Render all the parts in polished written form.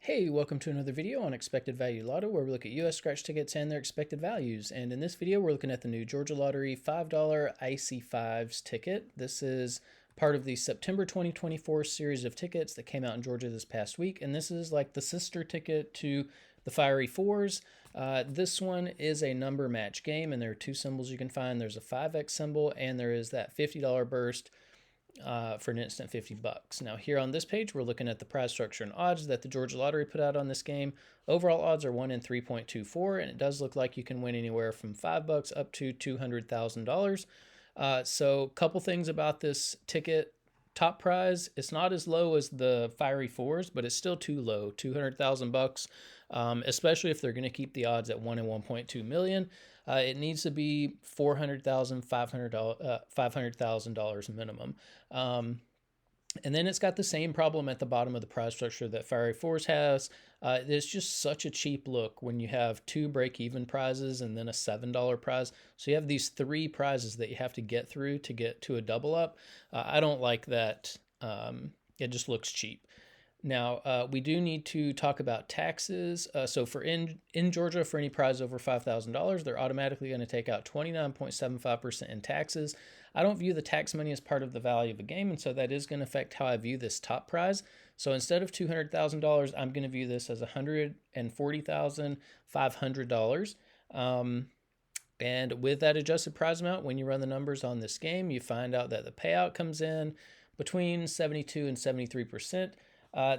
Hey, welcome to another video on Expected Value Lotto, where we look at US scratch tickets and their expected values. And in this video, we're looking at the new Georgia Lottery $5 Icy Fives ticket. This is part of the September 2024 series of tickets that came out in Georgia this past week. And this is like the sister ticket to the Fiery Fours. This one is a number match game, and there are two symbols you can find. There's a 5X symbol, and there is that $50 burst for an instant $50. Now here on this page, we're looking at the prize structure and odds that the Georgia Lottery put out on this game. Overall odds are 1 in 3.24, and it does look like you can win anywhere from $5 up to $200,000. So a couple things about this ticket. Top prize, it's not as low as the Fiery Fours, but it's still too low, $200,000, especially if they're going to keep the odds at 1 in 1.2 million. It needs to be $400,000, $500,000 minimum. And then it's got the same problem at the bottom of the prize structure that Fiery Fours has. It's just such a cheap look when you have two break-even prizes and then a $7 prize. So you have these three prizes that you have to get through to get to a double up. I don't like that. It just looks cheap. Now, we do need to talk about taxes. So for in Georgia, for any prize over $5,000, they're automatically going to take out 29.75% in taxes. I don't view the tax money as part of the value of a game, and so that is going to affect how I view this top prize. So instead of $200,000, I'm going to view this as $140,500. And with that adjusted prize amount, when you run the numbers on this game, you find out that the payout comes in between 72 and 73%.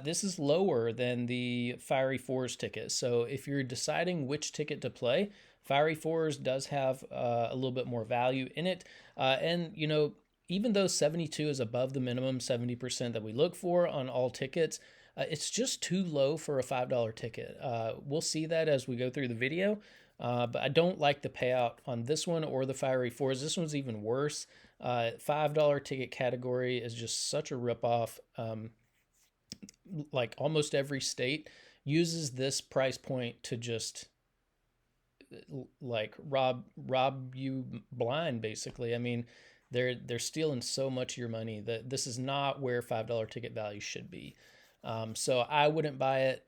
This is lower than the Fiery Fours ticket. So if you're deciding which ticket to play, Fiery Fours does have a little bit more value in it. And, you know, even though 72 is above the minimum 70% that we look for on all tickets, it's just too low for a $5 ticket. We'll see that as we go through the video. But I don't like the payout on this one or the Fiery Fours. This one's even worse. $5 ticket category is just such a ripoff. Like almost every state uses this price point to just like rob you blind, basically. I mean, they're stealing so much of your money that this is not where $5 ticket value should be. So I wouldn't buy it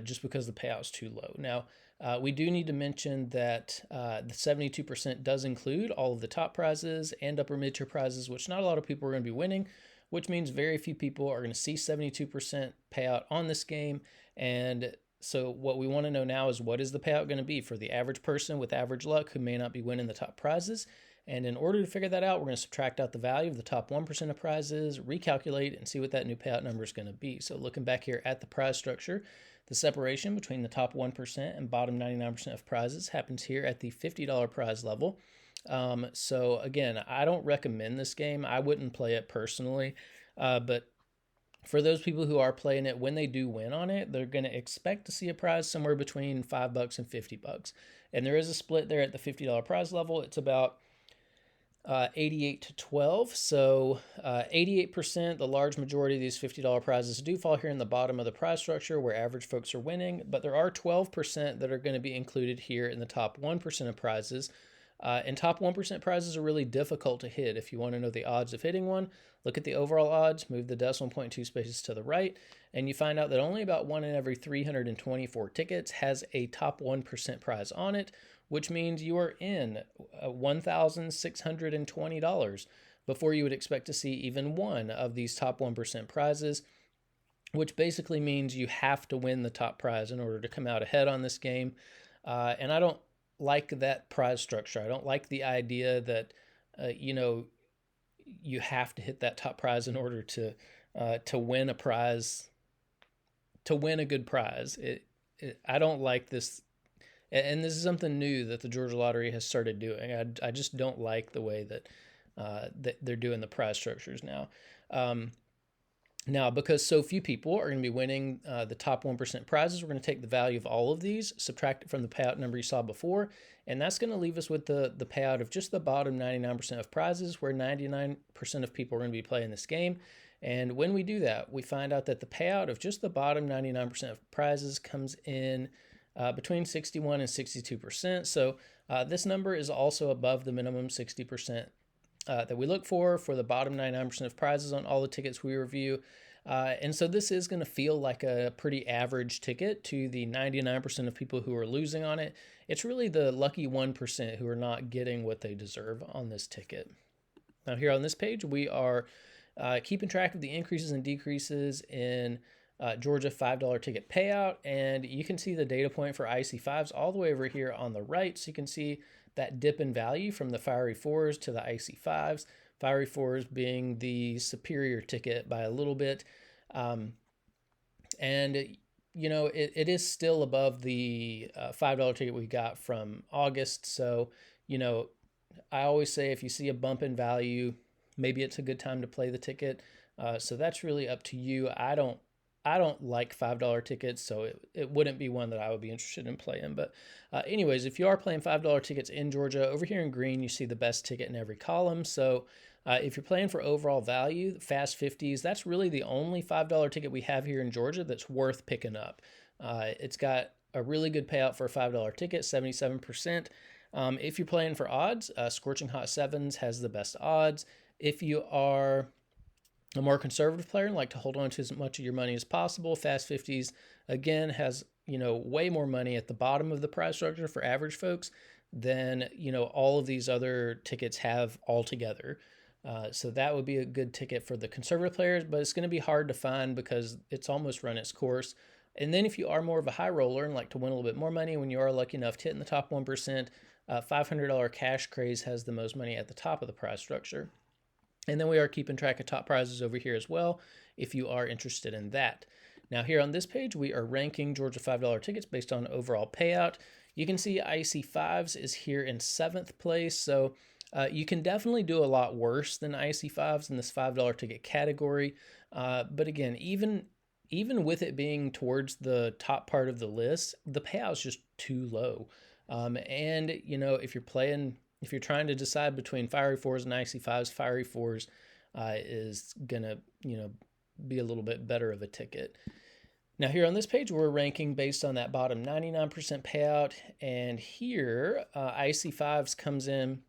just because the payout's too low. Now, we do need to mention that the 72% does include all of the top prizes and upper mid-tier prizes, which not a lot of people are going to be winning, which means very few people are going to see 72% payout on this game. And so what we want to know now is, what is the payout going to be for the average person with average luck who may not be winning the top prizes? And in order to figure that out, we're going to subtract out the value of the top 1% of prizes, recalculate, and see what that new payout number is going to be. So looking back here at the prize structure, the separation between the top 1% and bottom 99% of prizes happens here at the $50 prize level. So again, I don't recommend this game. I wouldn't play it personally, but for those people who are playing it, when they do win on it, they're going to expect to see a prize somewhere between $5 and $50. And there is a split there at the $50 prize level. It's about 88 to 12. So 88%, the large majority of these $50 prizes do fall here in the bottom of the prize structure where average folks are winning, but there are 12% that are going to be included here in the top 1% of prizes. And top 1% prizes are really difficult to hit. If you want to know the odds of hitting one, look at the overall odds, move the decimal point 2 spaces to the right, and you find out that only about 1 in every 324 tickets has a top 1% prize on it, which means you are in $1,620 before you would expect to see even one of these top 1% prizes, which basically means you have to win the top prize in order to come out ahead on this game. And I don't like that prize structure. I don't like the idea that, you know, you have to hit that top prize in order to win a prize, to win a good prize. I don't like this. And this is something new that the Georgia Lottery has started doing. I just don't like the way that they're doing the prize structures now. Now, because so few people are going to be winning the top 1% prizes, we're going to take the value of all of these, subtract it from the payout number you saw before, and that's going to leave us with the payout of just the bottom 99% of prizes, where 99% of people are going to be playing this game. And when we do that, we find out that the payout of just the bottom 99% of prizes comes in between 61 and 62%. So this number is also above the minimum 60% that we look for the bottom 99% of prizes on all the tickets we review. And so this is going to feel like a pretty average ticket to the 99% of people who are losing on it. It's really the lucky 1% who are not getting what they deserve on this ticket. Now here on this page, we are keeping track of the increases and decreases in Georgia $5 ticket payout. And you can see the data point for IC5s all the way over here on the right. So you can see that dip in value from the Fiery 4s to the IC5s. Fiery 4s being the superior ticket by a little bit. And you know, it is still above the $5 ticket we got from August. So, you know, I always say if you see a bump in value, maybe it's a good time to play the ticket. So that's really up to you. I don't like $5 tickets, so it wouldn't be one that I would be interested in playing. But anyways, if you are playing $5 tickets in Georgia, over here in green, you see the best ticket in every column. So if you're playing for overall value, Fast 50s, that's really the only $5 ticket we have here in Georgia that's worth picking up. It's got a really good payout for a $5 ticket, 77%. If you're playing for odds, Scorching Hot Sevens has the best odds. If you are a more conservative player and like to hold on to as much of your money as possible, Fast 50s again has, you know, way more money at the bottom of the prize structure for average folks than, you know, all of these other tickets have altogether. So that would be a good ticket for the conservative players, but it's going to be hard to find because it's almost run its course. And then if you are more of a high roller and like to win a little bit more money, when you are lucky enough to hit in the top 1%, $500 Cash Craze has the most money at the top of the prize structure. And then we are keeping track of top prizes over here as well, if you are interested in that. Now here on this page, we are ranking Georgia $5 tickets based on overall payout. You can see IC5s is here in 7th place. So you can definitely do a lot worse than IC5s in this $5 ticket category. But again, even with it being towards the top part of the list, the payout is just too low. And, you know, if you're trying to decide between Fiery 4s and IC5s, Fiery 4s is going to, you know, be a little bit better of a ticket. Now here on this page, we're ranking based on that bottom 99% payout. And here, IC5s comes in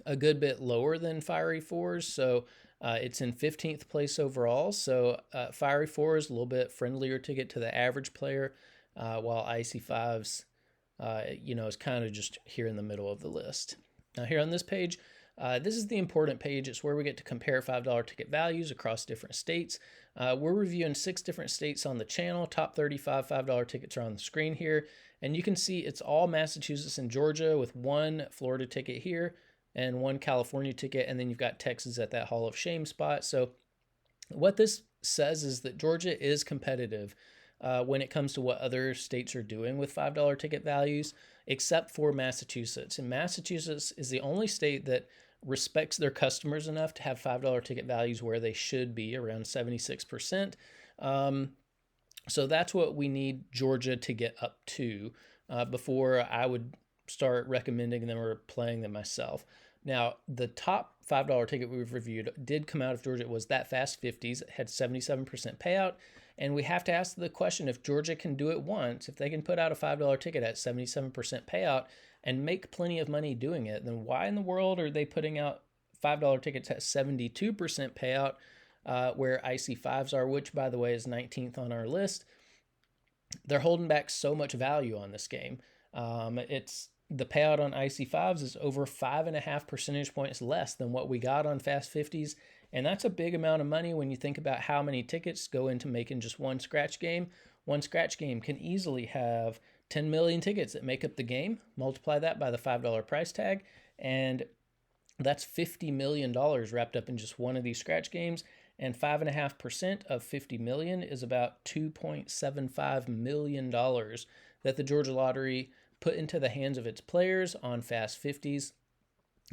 a good bit lower than Fiery 4s. So it's in 15th place overall. So Fiery 4s, a little bit friendlier ticket to the average player, while IC5s you know, is kind of just here in the middle of the list. Now here on this page, this is the important page. It's where we get to compare $5 ticket values across different states. We're reviewing 6 different states on the channel. Top 35 $5 tickets are on the screen here. And you can see it's all Massachusetts and Georgia with 1 Florida ticket here and 1 California ticket. And then you've got Texas at that Hall of Shame spot. So what this says is that Georgia is competitive when it comes to what other states are doing with $5 ticket values, except for Massachusetts. And Massachusetts is the only state that respects their customers enough to have $5 ticket values where they should be, around 76%. So that's what we need Georgia to get up to before I would start recommending them or playing them myself. Now, the top $5 ticket we've reviewed did come out of Georgia. It was that Fast 50s. It had 77% payout. And we have to ask the question, if Georgia can do it once, if they can put out a $5 ticket at 77% payout and make plenty of money doing it, then why in the world are they putting out $5 tickets at 72% payout where IC5s are, which, by the way, is 19th on our list? They're holding back so much value on this game. The payout on IC5s is over 5.5 percentage points less than what we got on Fast 50s. And that's a big amount of money when you think about how many tickets go into making just one scratch game. One scratch game can easily have 10 million tickets that make up the game. Multiply that by the $5 price tag, and that's $50 million wrapped up in just one of these scratch games. And 5.5% of 50 million is about $2.75 million that the Georgia Lottery put into the hands of its players on Fast 50s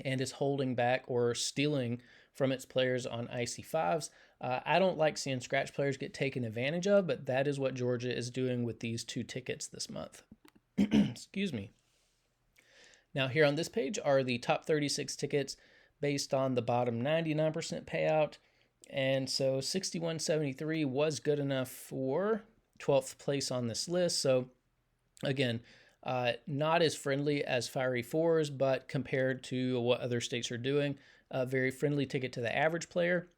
and is holding back or stealing from its players on IC5s. I don't like seeing scratch players get taken advantage of, but that is what Georgia is doing with these 2 tickets this month. Excuse me. Now here on this page are the top 36 tickets based on the bottom 99% payout. And so 6173 was good enough for 12th place on this list. So again, not as friendly as Fiery 4s, but compared to what other states are doing, a very friendly ticket to the average player.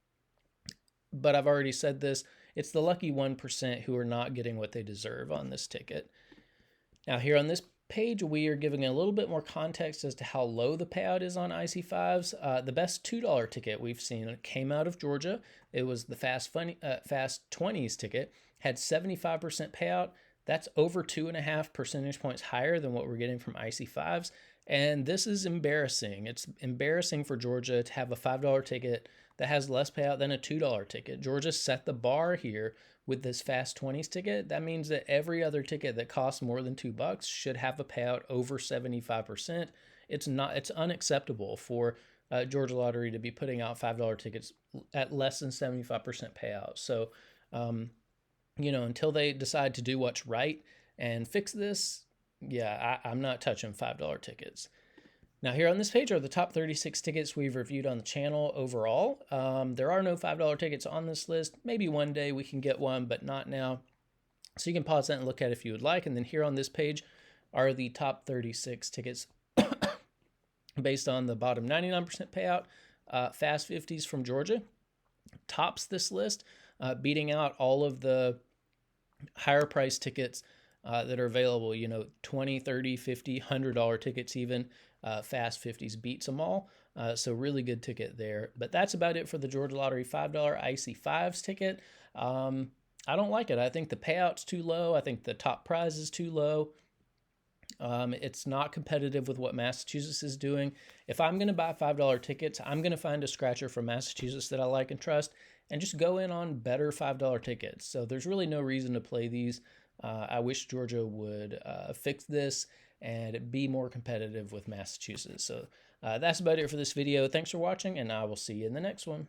But I've already said this, it's the lucky 1% who are not getting what they deserve on this ticket. Now here on this page, we are giving a little bit more context as to how low the payout is on IC5s. The best $2 ticket we've seen came out of Georgia. It was the Fast 20s ticket, had 75% payout. That's over 2.5 percentage points higher than what we're getting from IC5s. And this is embarrassing. It's embarrassing for Georgia to have a $5 ticket that has less payout than a $2 ticket. Georgia set the bar here with this Fast 20s ticket. That means that every other ticket that costs more than $2 should have a payout over 75%. It's unacceptable for Georgia Lottery to be putting out $5 tickets at less than 75% payout. So, until they decide to do what's right and fix this, yeah, I'm not touching $5 tickets. Now here on this page are the top 36 tickets we've reviewed on the channel overall. There are no $5 tickets on this list. Maybe one day we can get one, but not now. So you can pause that and look at it if you would like. And then here on this page are the top 36 tickets based on the bottom 99% payout. Fast 50s from Georgia tops this list, beating out all of the higher price tickets that are available, $20, $30, $50, $100 tickets even. Fast 50s beats them all. So really good ticket there. But that's about it for the Georgia Lottery $5 IC5s ticket. I don't like it. I think the payout's too low. I think the top prize is too low. It's not competitive with what Massachusetts is doing. If I'm going to buy $5 tickets, I'm going to find a scratcher from Massachusetts that I like and trust and just go in on better $5 tickets. So there's really no reason to play these. I wish Georgia would fix this and be more competitive with Massachusetts. So that's about it for this video. Thanks for watching, and I will see you in the next one.